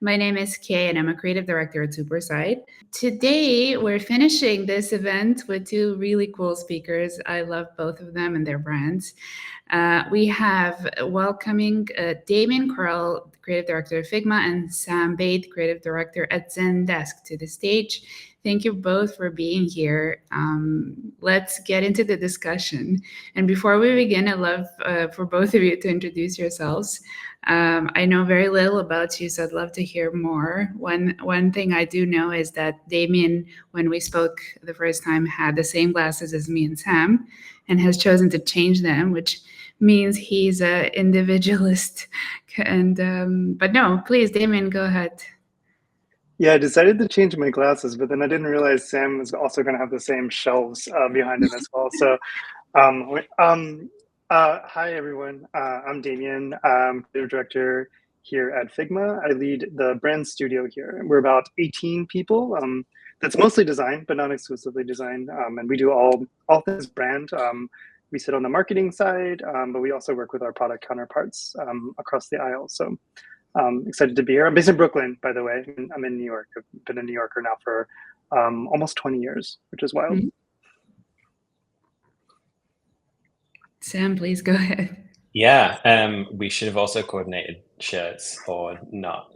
My name is Kay, and I'm a creative director at Superside. Today, we're finishing this event with two really cool speakers. I love both of them and their brands. We have welcoming Damien Correll, creative director of Figma, and Sam Bathe, creative director at Zendesk, to the stage. Thank you both for being here. Let's get into the discussion. And before we begin, I'd love for both of you to introduce yourselves. I know very little about you, so I'd love to hear more. One thing I do know is that Damien, when we spoke the first time, had the same glasses as me and Sam, and has chosen to change them, which means he's an individualist. And but no, please, Damien, go ahead. Yeah, I decided to change my glasses, but then I didn't realize Sam was also going to have the same shelves behind him as well. So, um, hi everyone. I'm Damien, creative director here at Figma. I lead the brand studio here. We're about 18 people. That's mostly design, but not exclusively design. And we do all things brand. We sit on the marketing side, but we also work with our product counterparts across the aisle. So. Excited to be here. I'm based in Brooklyn, by the way. I'm in New York. I've been a New Yorker now for almost 20 years, which is wild. Sam, please go ahead. Yeah, we should have also coordinated shirts or not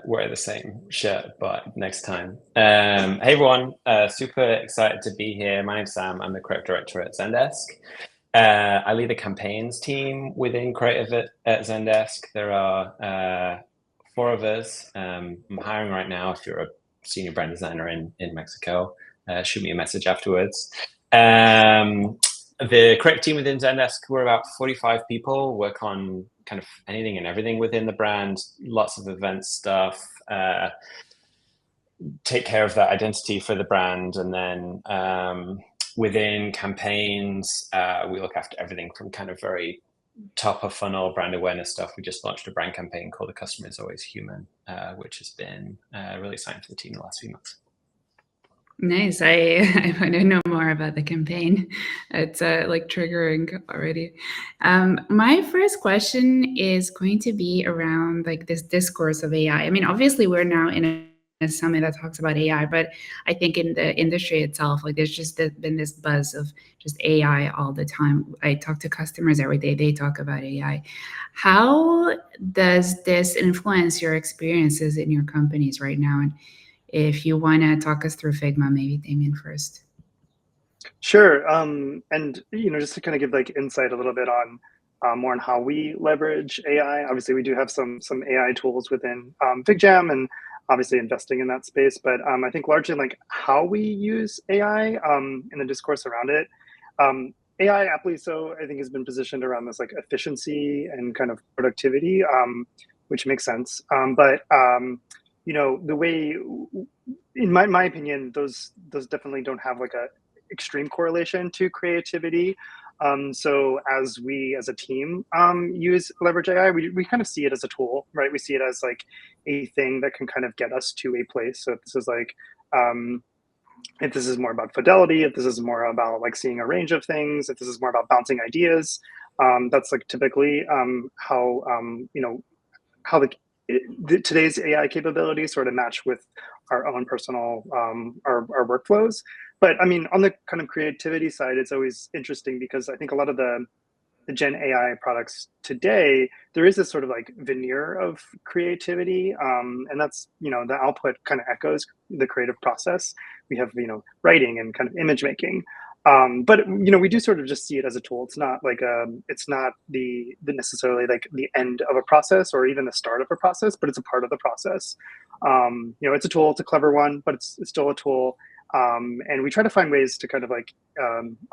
wear the same shirt, but next time. Hey everyone, super excited to be here. My name's Sam. I'm the creative director at Zendesk. I lead the campaigns team within creative at Zendesk. There are 4 of us. I'm hiring right now. If you're a senior brand designer in Mexico, shoot me a message afterwards. The creative team within Zendesk, we're about 45 people, work on kind of anything and everything within the brand, lots of event stuff, take care of that identity for the brand, and then within campaigns, we look after everything from kind of very top of funnel brand awareness stuff. We just launched a brand campaign called The Customer is Always Human, which has been really exciting for the team in the last few months. Nice. I want to know more about the campaign. It's like triggering already. My first question is going to be around like this discourse of AI. I mean, obviously we're now in a summit that talks about AI, but I think in the industry itself, like there's just been this buzz of just AI all the time. I talk to customers every day, they talk about AI. How does this influence your experiences in your companies right now? And if you want to talk us through Figma, maybe Damien first. Sure. And just to kind of give like insight a little bit on more on how we leverage AI. Obviously, we do have some AI tools within FigJam, and obviously investing in that space. But I think largely like how we use AI in the discourse around it. AI, aptly so, I think has been positioned around this like efficiency and kind of productivity, which makes sense. But the way, in my opinion, those definitely don't have like a extreme correlation to creativity. So as we as a team leverage AI, we kind of see it as a tool, right? We see it as like a thing that can kind of get us to a place. So if this is like, if this is more about fidelity, if this is more about like seeing a range of things, if this is more about bouncing ideas, that's like typically how today's AI capabilities sort of match with our own personal our workflows. But I mean, on the kind of creativity side, it's always interesting because I think a lot of the Gen AI products today, there is this sort of like veneer of creativity, and that's the output kind of echoes the creative process. We have writing and kind of image making. But we do sort of just see it as a tool. It's not like it's not the necessarily like the end of a process or even the start of a process, but it's a part of the process. It's a tool. It's a clever one, but it's still a tool. And we try to find ways to kind of like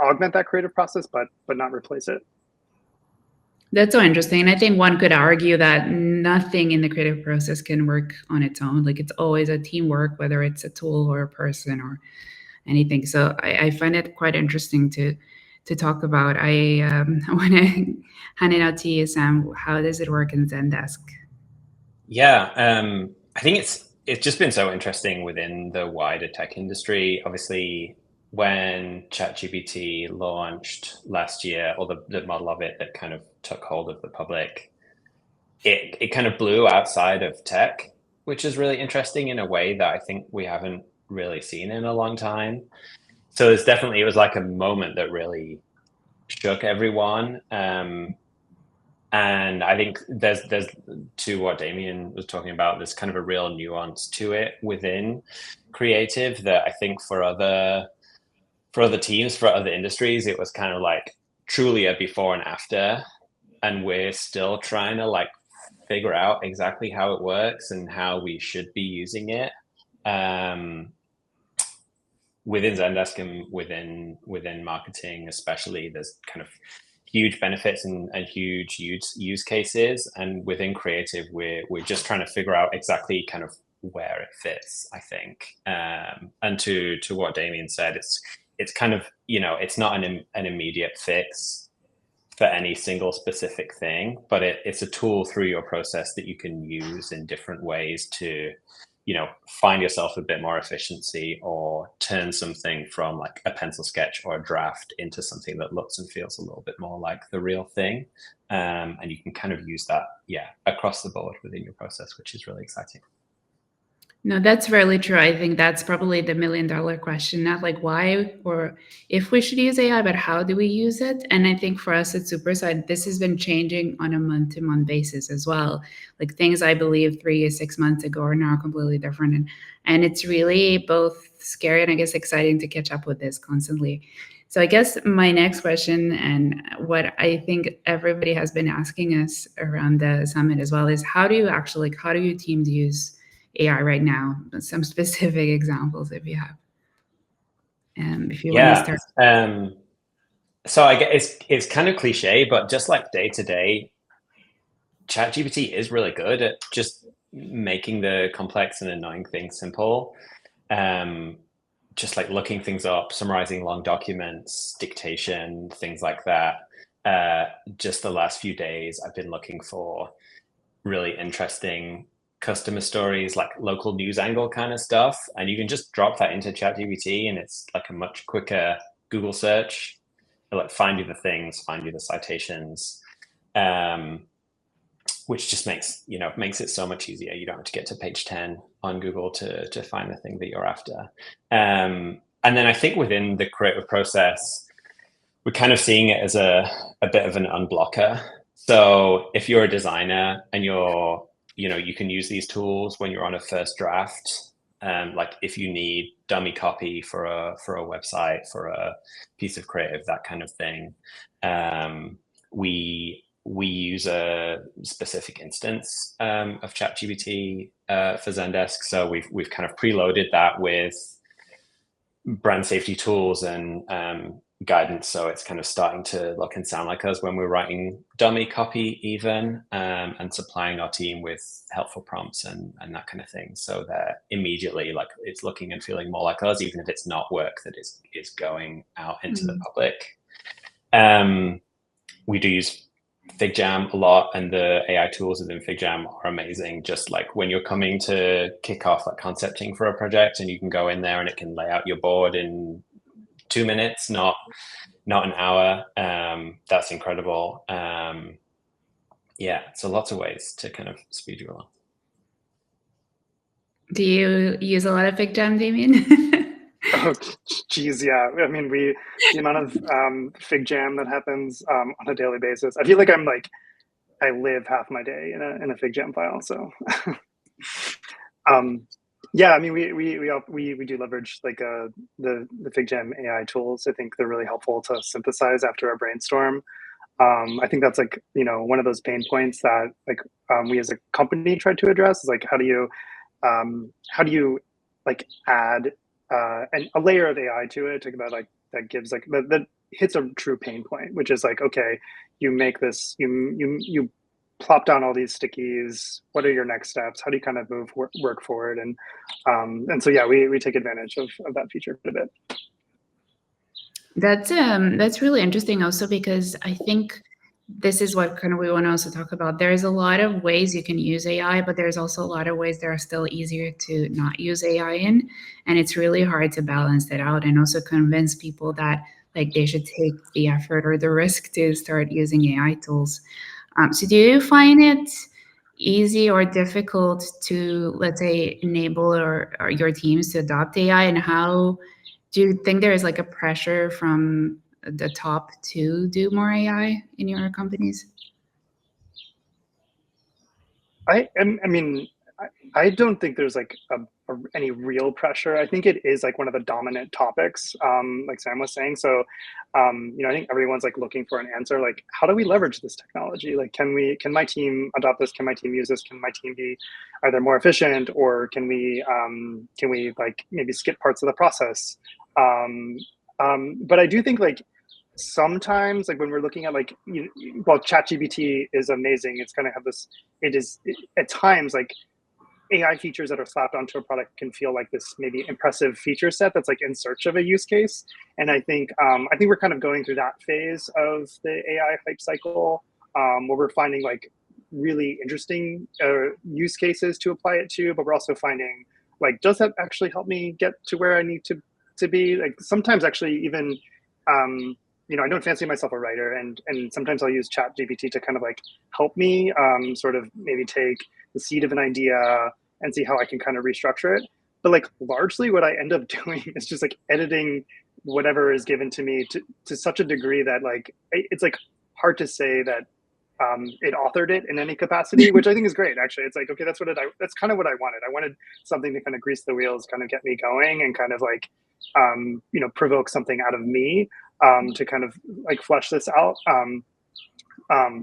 augment that creative process, but not replace it. That's so interesting. And I think one could argue that nothing in the creative process can work on its own. Like it's always a teamwork, whether it's a tool or a person or anything. So I find it quite interesting to talk about. I want to hand it out to you, Sam. How does it work in Zendesk? Yeah, I think it's just been so interesting within the wider tech industry. Obviously, when ChatGPT launched last year, or the model of it that kind of took hold of the public, it kind of blew outside of tech. which is really interesting in a way that I think we haven't really seen in a long time. So it was like a moment that really shook everyone. And I think there's to what Damien was talking about, there's kind of a real nuance to it within creative that I think for other teams, for other industries, it was kind of like truly a before and after. And we're still trying to like figure out exactly how it works and how we should be using it. Within Zendesk and within marketing especially, there's kind of huge benefits and huge use cases, and within creative we're just trying to figure out exactly kind of where it fits, I think. And to what Damien said, it's kind of, it's not an immediate fix for any single specific thing, but it's a tool through your process that you can use in different ways to find yourself a bit more efficiency, or turn something from like a pencil sketch or a draft into something that looks and feels a little bit more like the real thing. And you can kind of use that, across the board within your process, which is really exciting. No, that's really true. I think that's probably the $1 million question, not like why or if we should use AI, but how do we use it? And I think for us at Superside, this has been changing on a month-to-month basis as well. Like things I believe 3 or 6 months ago are now completely different. And it's really both scary and I guess exciting to catch up with this constantly. So I guess my next question, and what I think everybody has been asking us around the summit as well, is how do your teams use AI right now? Some specific examples if you have. If you want to start. So I guess it's kind of cliche, but just like day to day, ChatGPT is really good at just making the complex and annoying things simple. Just like looking things up, summarizing long documents, dictation, things like that. Just the last few days, I've been looking for really interesting customer stories, like local news angle kind of stuff, and you can just drop that into ChatGPT and it's like a much quicker Google search. It'll like find you the things, find you the citations, which just makes it so much easier. You don't have to get to page 10 on Google to find the thing that you're after. And then I think within the creative process, we're kind of seeing it as a bit of an unblocker. So if you're a designer and you can use these tools when you're on a first draft. Like if you need dummy copy for a website, for a piece of creative, that kind of thing. We use a specific instance of ChatGPT for Zendesk. So we've kind of preloaded that with brand safety tools and guidance, so it's kind of starting to look and sound like us when we're writing dummy copy even, and supplying our team with helpful prompts and that kind of thing, so that immediately like it's looking and feeling more like us, even if it's not work that is going out into the public. We do use FigJam a lot, and the AI tools within FigJam are amazing. Just like when you're coming to kick off like concepting for a project, and you can go in there and it can lay out your board in 2 minutes, not an hour. That's incredible. So lots of ways to kind of speed you along. Do you use a lot of FigJam, Damien? Oh, geez, yeah. I mean, the amount of FigJam that happens on a daily basis. I feel like I live half my day in a FigJam file. So, yeah, I mean, we do leverage like the FigJam AI tools. I think they're really helpful to synthesize after a brainstorm. I think that's like one of those pain points that like we as a company tried to address, is like how do you like add a layer of AI to it that gives like that hits a true pain point, which is like, okay, you make this, you plop down all these stickies. What are your next steps? How do you kind of move work forward? And so yeah, we take advantage of that feature a bit. That's really interesting also, because I think this is what kind of we want to also talk about. There's a lot of ways you can use AI, but there's also a lot of ways that are still easier to not use AI in. And it's really hard to balance that out and also convince people that like they should take the effort or the risk to start using AI tools. So do you find it easy or difficult to, let's say, enable or your teams to adopt AI? And how do you think there is like a pressure from the top to do more AI in your companies? I mean, I don't think there's like any real pressure. I think it is like one of the dominant topics, like Sam was saying. So, you know, I think everyone's like looking for an answer. Like, how do we leverage this technology? Like, can my team adopt this? Can my team use this? Can my team be either more efficient, or can we like maybe skip parts of the process? But I do think like sometimes, like when we're looking at like, while ChatGPT is amazing, it's going to have this, at times like AI features that are slapped onto a product can feel like this maybe impressive feature set that's like in search of a use case. And I think we're kind of going through that phase of the AI hype cycle, where we're finding like really interesting use cases to apply it to, but we're also finding like, does that actually help me get to where I need to be? Like sometimes actually even, you know, I don't fancy myself a writer, and sometimes I'll use ChatGPT to kind of like help me sort of maybe take the seed of an idea and see how I can kind of restructure it. But like largely what I end up doing is just like editing whatever is given to me to such a degree that like it's like hard to say that it authored it in any capacity, which I think is great. Actually, it's like, okay, that's kind of what I wanted. I wanted something to kind of grease the wheels, kind of get me going, and kind of like you know, provoke something out of me to kind of like flesh this out.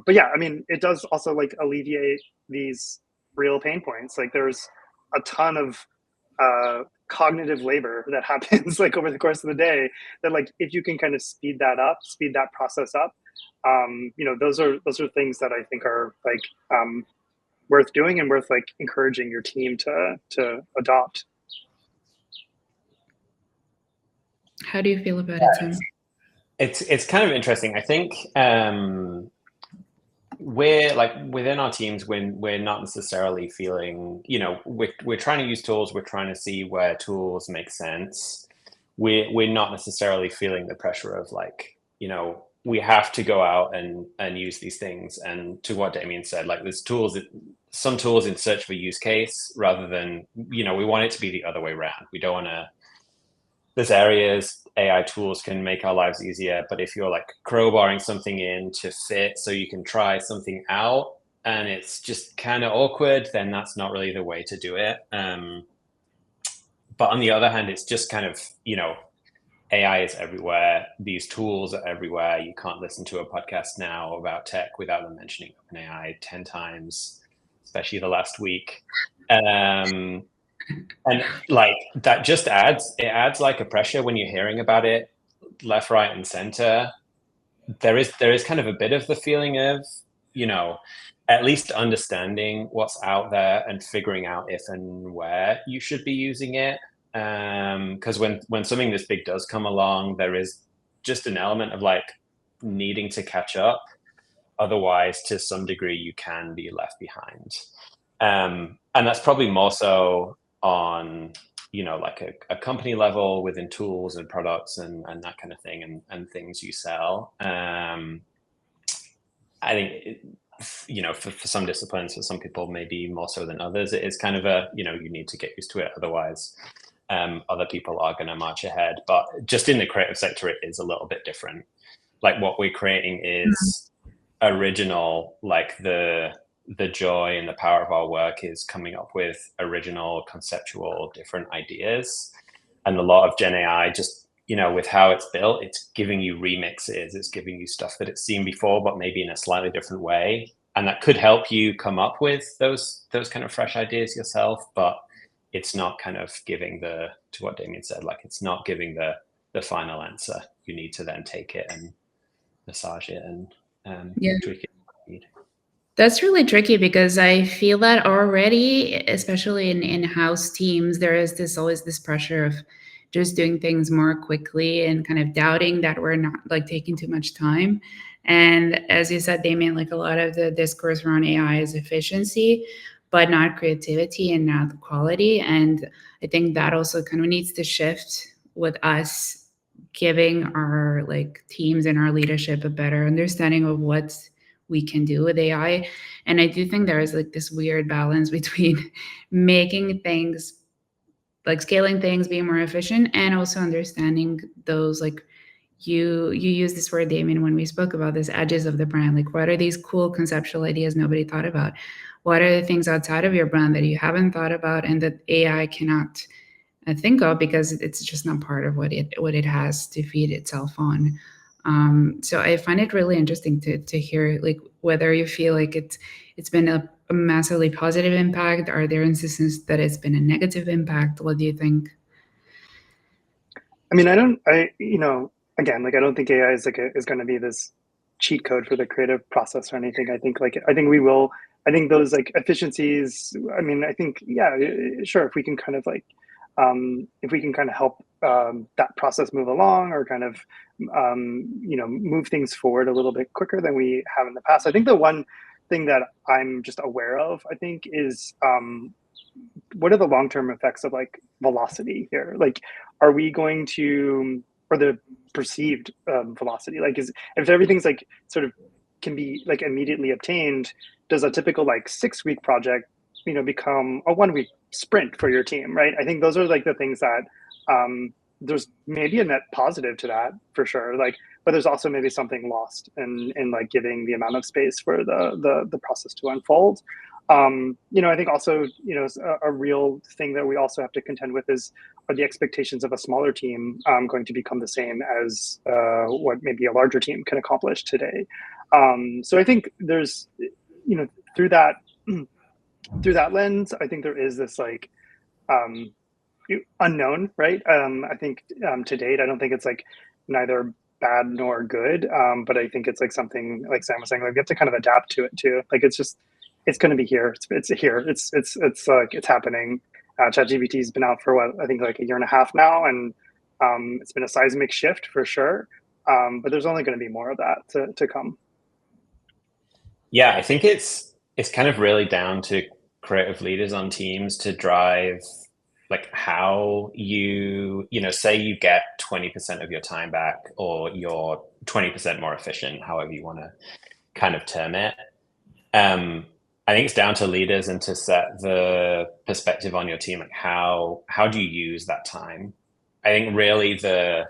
But yeah, I mean, it does also like alleviate these real pain points. Like there's a ton of cognitive labor that happens like over the course of the day that like, if you can kind of speed that process up, you know, those are things that I think are like worth doing and worth like encouraging your team to adopt. How do you feel about it, Sam? It's kind of interesting. I think we're like within our teams when we're not necessarily feeling, you know, we're trying to use tools, we're trying to see where tools make sense. We're not necessarily feeling the pressure of like, you know, we have to go out and use these things. And to what Damien said, like there's some tools in search for use case rather than, you know, we want it to be the other way around. We don't want to, there's areas AI tools can make our lives easier, but if you're like crowbarring something in to fit so you can try something out and it's just kind of awkward, then that's not really the way to do it. But on the other hand, it's just kind of, you know, AI is everywhere. These tools are everywhere. You can't listen to a podcast now about tech without them mentioning OpenAI 10 times, especially the last week. And like that just adds like a pressure when you're hearing about it left, right, and center. There is kind of a bit of the feeling of, you know, at least understanding what's out there and figuring out if and where you should be using it. Because when something this big does come along, there is just an element of like needing to catch up. Otherwise, to some degree, you can be left behind. And that's probably more so on, you know, like a company level within tools and products and that kind of thing and things you sell. I think, you know, for some disciplines, for some people, maybe more so than others, it is kind of a, you know, you need to get used to it. Otherwise, other people are going to march ahead. But just in the creative sector, it is a little bit different. Like what we're creating is original, like the joy and the power of our work is coming up with original, conceptual, different ideas. And a lot of Gen AI, just, you know, with how it's built, it's giving you remixes, it's giving you stuff that it's seen before, but maybe in a slightly different way. And that could help you come up with those kind of fresh ideas yourself, but it's not kind of giving to what Damien said, like it's not giving the final answer. You need to then take it and massage it and tweak it. That's really tricky because I feel that already, especially in in-house teams, there is always this pressure of just doing things more quickly and kind of doubting that we're not like taking too much time. And as you said, Damien, like a lot of the discourse around AI is efficiency, but not creativity and not quality. And I think that also kind of needs to shift with us giving our like teams and our leadership a better understanding of what we can do with AI. And I do think there is like this weird balance between making things, like scaling things, being more efficient, and also understanding those, like, you use this word, Damien, when we spoke about this, edges of the brand. Like, what are these cool conceptual ideas nobody thought about? What are the things outside of your brand that you haven't thought about and that AI cannot think of because it's just not part of what it has to feed itself on? So I find it really interesting to hear, like, whether you feel like it's been a massively positive impact. Are there instances that it's been a negative impact? What do you think? I mean, again, like, I don't think AI is going to be this cheat code for the creative process or anything. I think those like efficiencies, I mean, I think, yeah, sure, if we can kind of like, if we can kind of help that process move along, or kind of, move things forward a little bit quicker than we have in the past. I think the one thing that I'm just aware of, I think, is what are the long-term effects of like velocity here? Like, are we going to, or the perceived velocity, like, if everything's like sort of can be like immediately obtained, does a typical like 6-week project, become a 1-week sprint for your team, right? I think those are like the things that there's maybe a net positive to that for sure, like, but there's also maybe something lost in like giving the amount of space for the process to unfold. I think also, a real thing that we also have to contend with are the expectations of a smaller team going to become the same as what maybe a larger team can accomplish today. So I think there's, through that lens, I think there is this like unknown, right? I think to date, I don't think it's like neither bad nor good, but I think it's like something, like Sam was saying, like, we have to kind of adapt to it too. Like, it's going to be here. It's here. It's like, it's happening. ChatGPT has been out for what, I think like 1.5 years now, and it's been a seismic shift for sure. But there's only going to be more of that to come. Yeah, I think it's kind of really down to creative leaders on teams to drive, like, how say you get 20% of your time back, or you're 20% more efficient, however you want to kind of term it. I think it's down to leaders and to set the perspective on your team, like how do you use that time? I think really the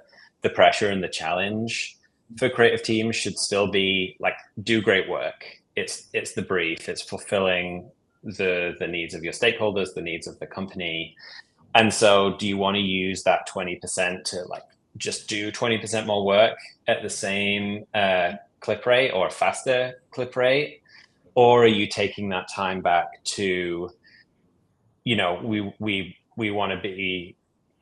pressure and the challenge for creative teams should still be like, do great work. It's the brief. It's fulfilling the needs of your stakeholders, the needs of the company. And so do you want to use that 20% to like just do 20% more work at the same clip rate or a faster clip rate? Or are you taking that time back to, we want to be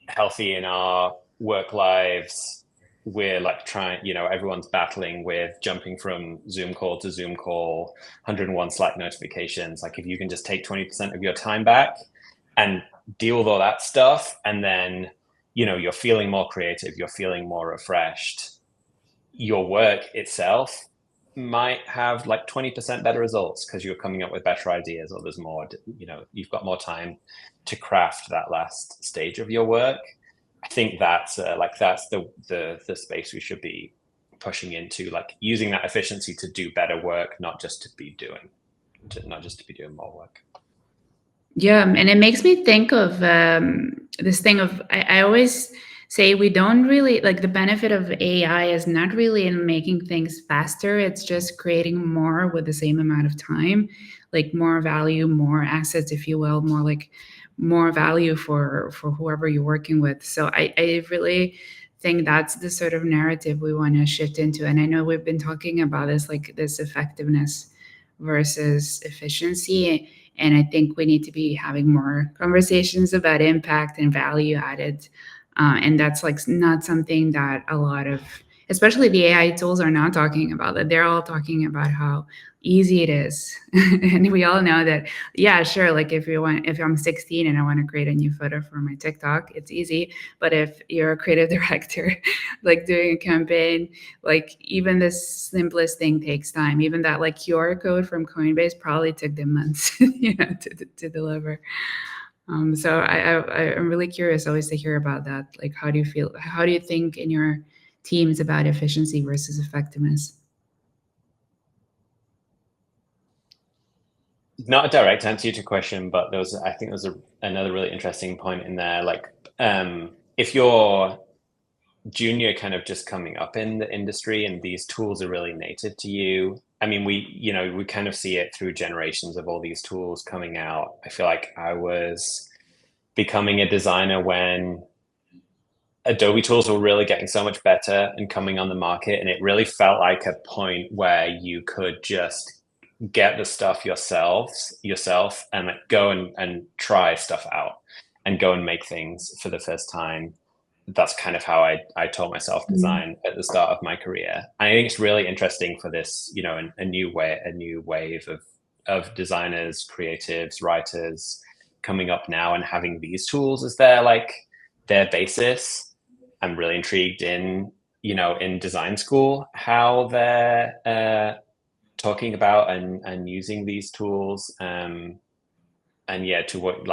healthy in our work lives. We're like trying, everyone's battling with jumping from Zoom call to Zoom call, 101 Slack notifications. Like, if you can just take 20% of your time back and deal with all that stuff, and then, you're feeling more creative, you're feeling more refreshed, your work itself might have like 20% better results because you're coming up with better ideas, or there's more, you've got more time to craft that last stage of your work. I think that's the space we should be pushing into, like using that efficiency to do better work, not just to be doing more work. Yeah, and it makes me think of this thing of, I always say, we don't really, like, the benefit of AI is not really in making things faster. It's just creating more with the same amount of time, like more value, more assets, if you will, more value for whoever you're working with. So I really think that's the sort of narrative we want to shift into. And I know we've been talking about this, like this effectiveness versus efficiency. And I think we need to be having more conversations about impact and value added. And that's like not something that a lot of, especially the AI tools, are not talking about. That they're all talking about how easy it is. And we all know that, yeah, sure, like if I'm 16 and I want to create a new photo for my TikTok, it's easy. But if you're a creative director, like doing a campaign, like even the simplest thing takes time. Even that like QR code from Coinbase probably took them months, to deliver. So I'm really curious always to hear about that. Like, how do you think in your teams about efficiency versus effectiveness? not a direct answer to your question, but I think there was another really interesting point in there. Like, if you're junior, kind of just coming up in the industry, and these tools are really native to you. I mean, we kind of see it through generations of all these tools coming out. I feel like I was becoming a designer when Adobe tools were really getting so much better and coming on the market, and it really felt like a point where you could just get the stuff yourself and like go and try stuff out and go and make things for the first time. That's kind of how I taught myself design at the start of my career. And I think it's really interesting for this, a new wave of designers, creatives, writers coming up now and having these tools as their basis. I'm really intrigued in design school, how they're talking about and using these tools. And yeah, to what,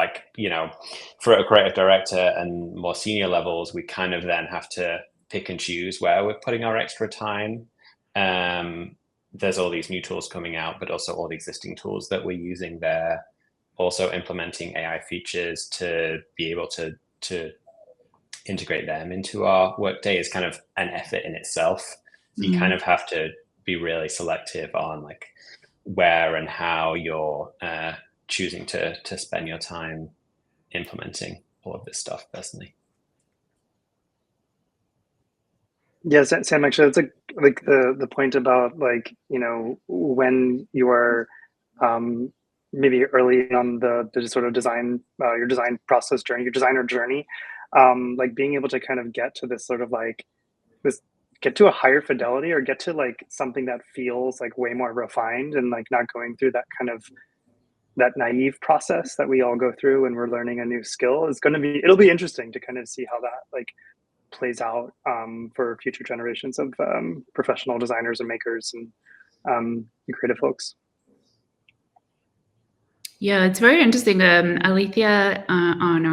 for a creative director and more senior levels, we kind of then have to pick and choose where we're putting our extra time. There's all these new tools coming out, but also all the existing tools that we're using there, also implementing AI features to be able to integrate them into our workday is kind of an effort in itself. So you kind of have to be really selective on like where and how you're choosing to spend your time implementing all of this stuff personally. Yeah, Sam, actually, that's like the point about when you are maybe early on the sort of design, your design process journey, your designer journey, like being able to kind of get to this sort of get to a higher fidelity, or get to like something that feels like way more refined, and like not going through that kind of that naive process that we all go through when we're learning a new skill it'll be interesting to kind of see how that like plays out for future generations of professional designers and makers and creative folks. Yeah, it's very interesting. Alethea on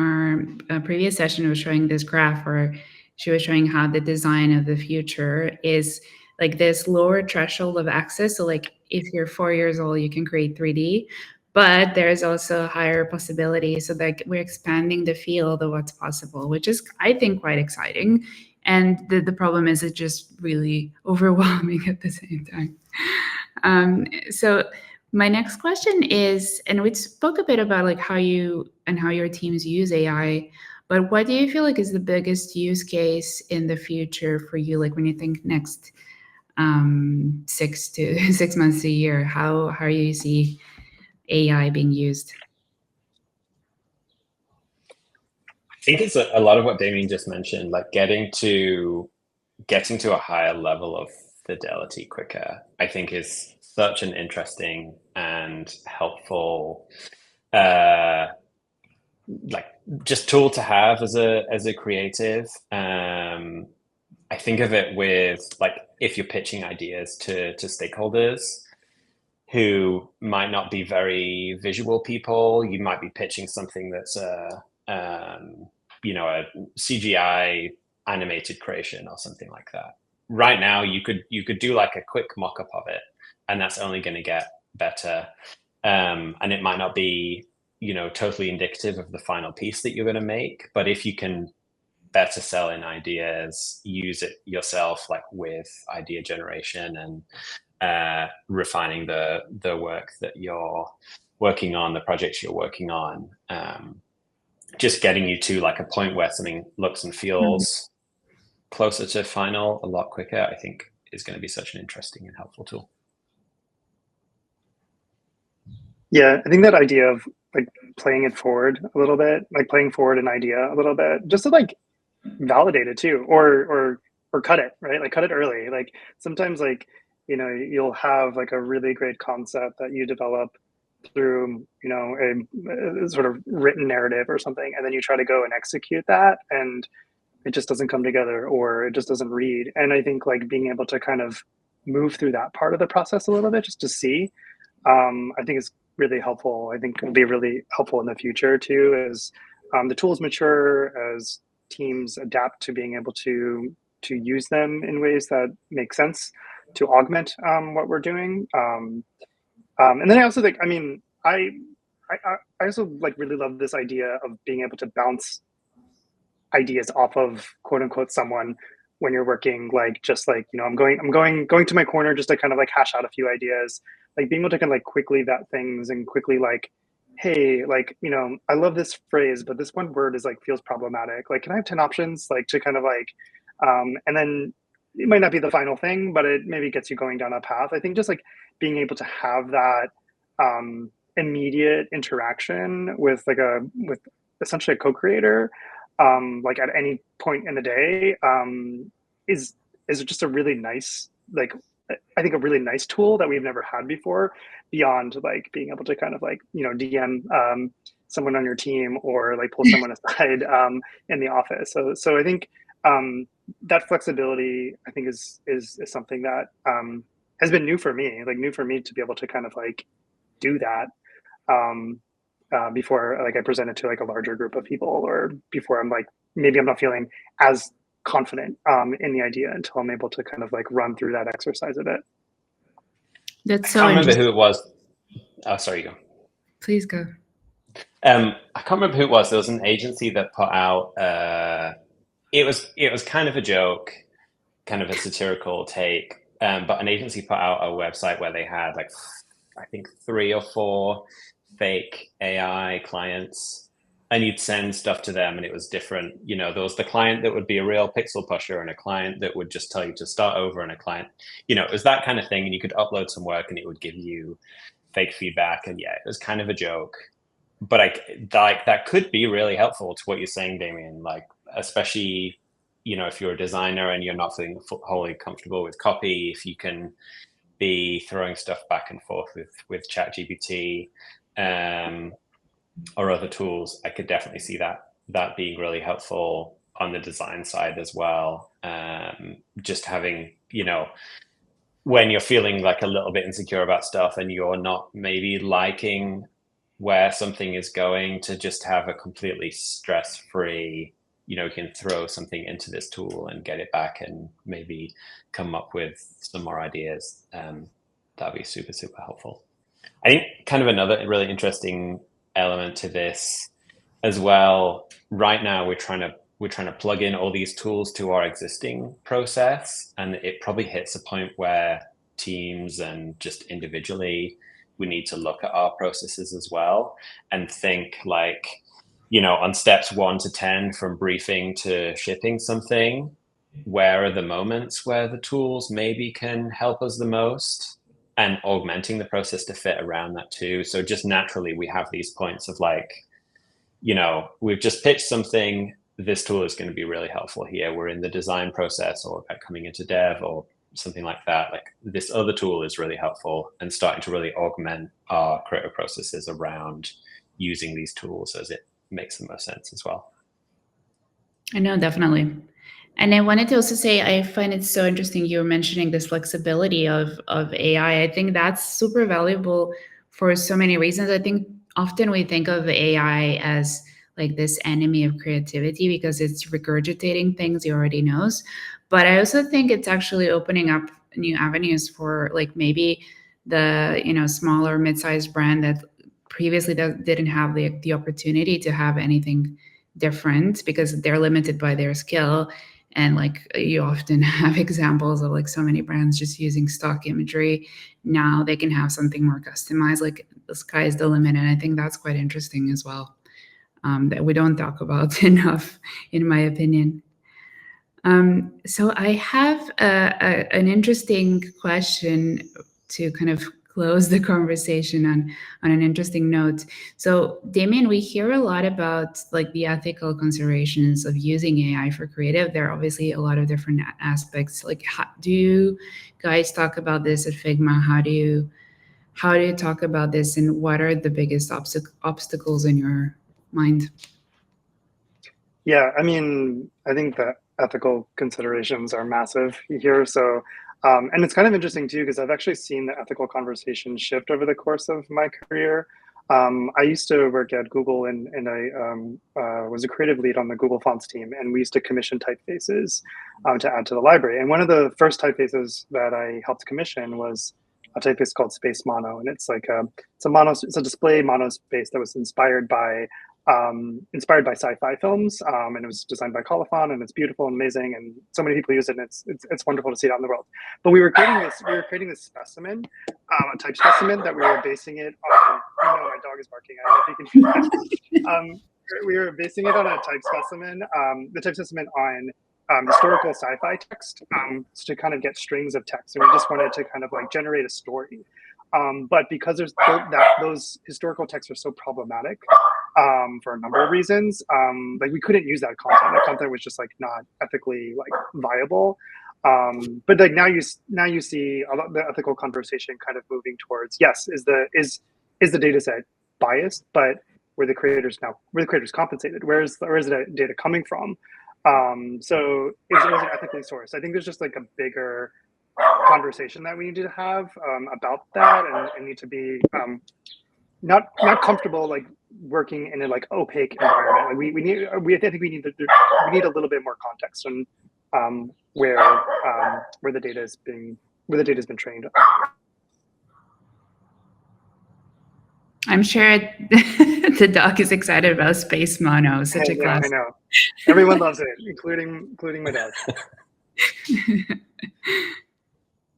our previous session was showing this graph where she was showing how the design of the future is like this lower threshold of access. So like if you're 4 years old, you can create 3D, but there's also higher possibility. So like we're expanding the field of what's possible, which is, I think, quite exciting. And the problem is it's just really overwhelming at the same time. So my next question is, and we spoke a bit about like how you and how your teams use AI, but what do you feel like is the biggest use case in the future for you? Like when you think next 6 months to a year, how you see AI being used? I think it's a lot of what Damien just mentioned, like getting to a higher level of fidelity quicker, I think is such an interesting and helpful like just tool to have as a creative. I think of it with like if you're pitching ideas to stakeholders who might not be very visual people, you might be pitching something that's a CGI animated creation or something like that. Right now, you could do like a quick mock-up of it, and that's only going to get better. And it might not be totally indicative of the final piece that you're going to make, but if you can better sell in ideas, use it yourself, like with idea generation and refining the work that you're working on, the projects you're working on, just getting you to like a point where something looks and feels closer to final a lot quicker, I think is going to be such an interesting and helpful tool. Yeah, I think that idea of like playing it forward a little bit, like playing forward an idea a little bit, just to like validate it too, or cut it, right? Like cut it early. Like sometimes like, you'll have like a really great concept that you develop through, a sort of written narrative or something, and then you try to go and execute that, and it just doesn't come together, or it just doesn't read. And I think like being able to kind of move through that part of the process a little bit just to see, I think is really helpful. I think will be really helpful in the future too, as the tools mature, as teams adapt to being able to use them in ways that make sense to augment what we're doing. And then I also think, I also like really love this idea of being able to bounce ideas off of quote unquote someone when you're working, like just like, you know, I'm going to my corner just to kind of like hash out a few ideas, like being able to kind of like quickly vet things and quickly like, hey, like, you know, I love this phrase, but this one word is like feels problematic. Like, can I have 10 options? Like to kind of like, and then it might not be the final thing, but it maybe gets you going down a path. I think just like being able to have that immediate interaction with like with essentially a co-creator, like at any point in the day, is just a really nice, like I think a really nice tool that we've never had before, beyond like being able to kind of like, you know, DM someone on your team or like pull someone aside in the office. So I think that flexibility, I think is something that has been new for me, to be able to kind of like do that. Before like I present it to like a larger group of people, or before I'm like, maybe I'm not feeling as confident in the idea until I'm able to kind of like run through that exercise a bit. That's I so can't remember interesting. who it was. Oh, sorry, you go. Please go. I can't remember who it was. There was an agency that put out. It was kind of a joke, kind of a satirical take. But an agency put out a website where they had like, I think 3 or 4 fake AI clients, and you'd send stuff to them and it was different. You know, there was the client that would be a real pixel pusher, and a client that would just tell you to start over, and a client, you know, it was that kind of thing. And you could upload some work and it would give you fake feedback. And yeah, it was kind of a joke. But like that could be really helpful to what you're saying, Damien, like especially, you know, if you're a designer and you're not feeling wholly comfortable with copy, if you can be throwing stuff back and forth with ChatGPT or other tools, I could definitely see that being really helpful on the design side as well. Just having, you know, when you're feeling like a little bit insecure about stuff and you're not maybe liking where something is going, to just have a completely stress-free, you know, you can throw something into this tool and get it back and maybe come up with some more ideas. That'd be super, super helpful. I think kind of another really interesting element to this as well. Right now, we're trying to plug in all these tools to our existing process, and it probably hits a point where teams and just individually, we need to look at our processes as well and think like, you know, on steps 1 to 10, from briefing to shipping something, where are the moments where the tools maybe can help us the most, and augmenting the process to fit around that too. So just naturally, we have these points of like, you know, we've just pitched something, this tool is going to be really helpful here. We're in the design process or coming into dev or something like that. Like this other tool is really helpful, and starting to really augment our creative processes around using these tools as it makes the most sense as well. I know, definitely. And I wanted to also say, I find it so interesting you were mentioning this flexibility of AI. I think that's super valuable for so many reasons. I think often we think of AI as like this enemy of creativity because it's regurgitating things you already knows. But I also think it's actually opening up new avenues for like maybe the, you know, smaller mid-sized brand that previously didn't have the opportunity to have anything different because they're limited by their skill. And like you often have examples of like so many brands just using stock imagery. Now they can have something more customized, like the sky is the limit. And I think that's quite interesting as well, that we don't talk about enough, in my opinion. So I have an interesting question to kind of close the conversation on an interesting note. So Damien, we hear a lot about like the ethical considerations of using AI for creative. There are obviously a lot of different aspects. Like, how do you guys talk about this at Figma? How do you talk about this, and what are the biggest obstacles in your mind? Yeah, I mean, I think that ethical considerations are massive here. So, and it's kind of interesting too, because I've actually seen the ethical conversation shift over the course of my career. I used to work at Google, and I was a creative lead on the Google Fonts team, and we used to commission typefaces to add to the library. And one of the first typefaces that I helped commission was typeface called Space Mono, and it's a display monospace that was inspired by sci-fi films, and it was designed by Colophon, and it's beautiful and amazing, and so many people use it, and it's wonderful to see it out in the world. But we were creating this specimen, a type specimen that we were basing it on. My dog is barking. I don't know if you can hear that. We were basing it on a type specimen, the type specimen on historical sci-fi text, to kind of get strings of text, and we just wanted to kind of like generate a story. But because those historical texts are so problematic for a number of reasons, like we couldn't use that content. That content was just like not ethically like viable. But like now you see a lot the ethical conversation kind of moving towards, yes, is the data set biased, but were the creators compensated? Where is the data coming from? So is it ethically sourced? I think there's just like a bigger conversation that we need to have about that, and need to be not comfortable like working in a like opaque environment. Like I think we need a little bit more context on where the data has been trained. I'm sure the dog is excited about Space Mono. Such a class. I know. Everyone loves it, including my dog.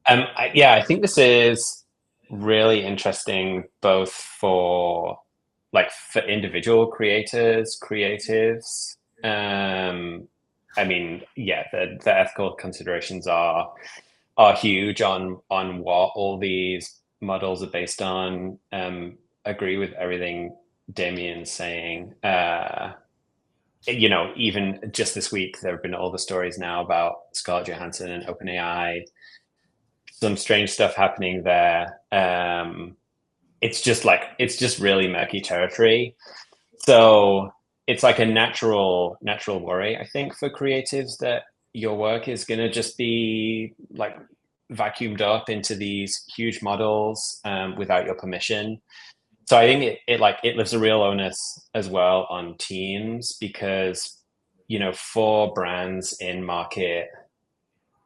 I think this is really interesting, both for individual creatives. I mean, yeah, the ethical considerations are huge on what all these models are based on. Agree with everything Damien's saying. Even just this week, there have been all the stories now about Scarlett Johansson and OpenAI. Some strange stuff happening there. It's just really murky territory. So it's like a natural worry, I think, for creatives, that your work is going to just be like vacuumed up into these huge models without your permission. So I think it lives a real onus as well on teams, because for brands in market,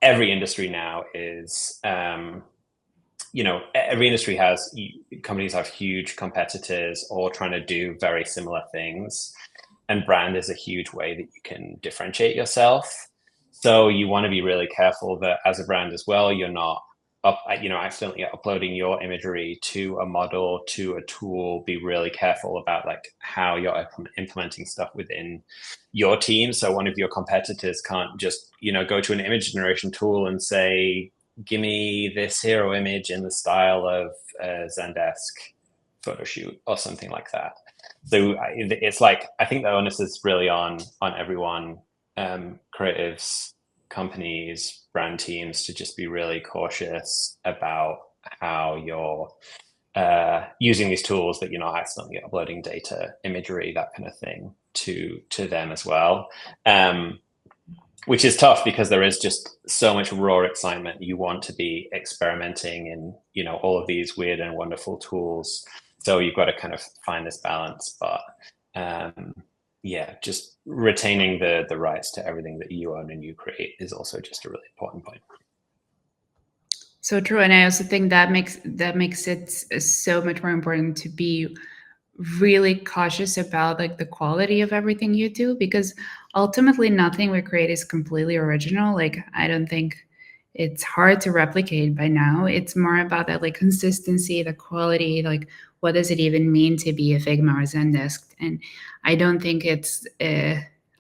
every industry now is every industry has companies have huge competitors all trying to do very similar things, and brand is a huge way that you can differentiate yourself. So you want to be really careful that as a brand as well, you're not accidentally uploading your imagery to a model, to a tool. Be really careful about like how you're implementing stuff within your team. So one of your competitors can't just go to an image generation tool and say, give me this hero image in the style of Zendesk photo shoot or something like that. So it's like, I think the onus is really on everyone, creatives, companies, brand teams, to just be really cautious about how you're using these tools, that you're not accidentally uploading data, imagery, that kind of thing to them as well. Which is tough, because there is just so much raw excitement. You want to be experimenting in all of these weird and wonderful tools. So you've got to kind of find this balance, but just retaining the rights to everything that you own and you create is also just a really important point. So true, and I also think that makes it so much more important to be really cautious about like the quality of everything you do, because ultimately nothing we create is completely original. Like, I don't think it's hard to replicate by now. It's more about that like consistency, the quality, like what does it even mean to be a Figma or Zendesk? And I don't think it's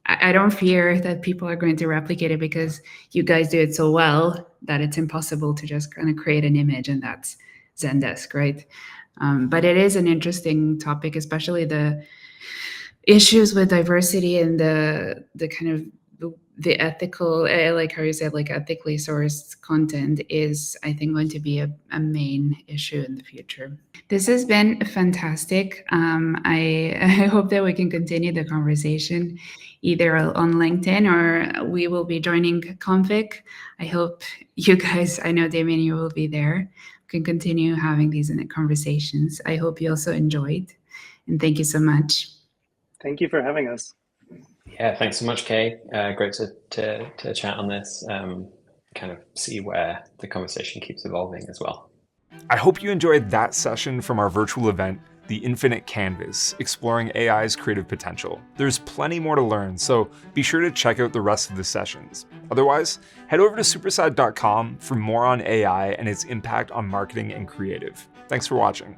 I don't fear that people are going to replicate it, because you guys do it so well that it's impossible to just kind of create an image and that's Zendesk, right? But it is an interesting topic, especially the issues with diversity and the kind of the ethical, like how you said, like ethically sourced content is, I think, going to be a main issue in the future. This has been fantastic. I hope that we can continue the conversation either on LinkedIn, or we will be joining Config. I hope you guys, I know Damien, you will be there. We can continue having these conversations. I hope you also enjoyed, and thank you so much. Thank you for having us. Yeah, thanks so much, Kay. Great to chat on this, kind of see where the conversation keeps evolving as well. I hope you enjoyed that session from our virtual event, The Infinite Canvas, exploring AI's creative potential. There's plenty more to learn, so be sure to check out the rest of the sessions. Otherwise, head over to superside.com for more on AI and its impact on marketing and creative. Thanks for watching.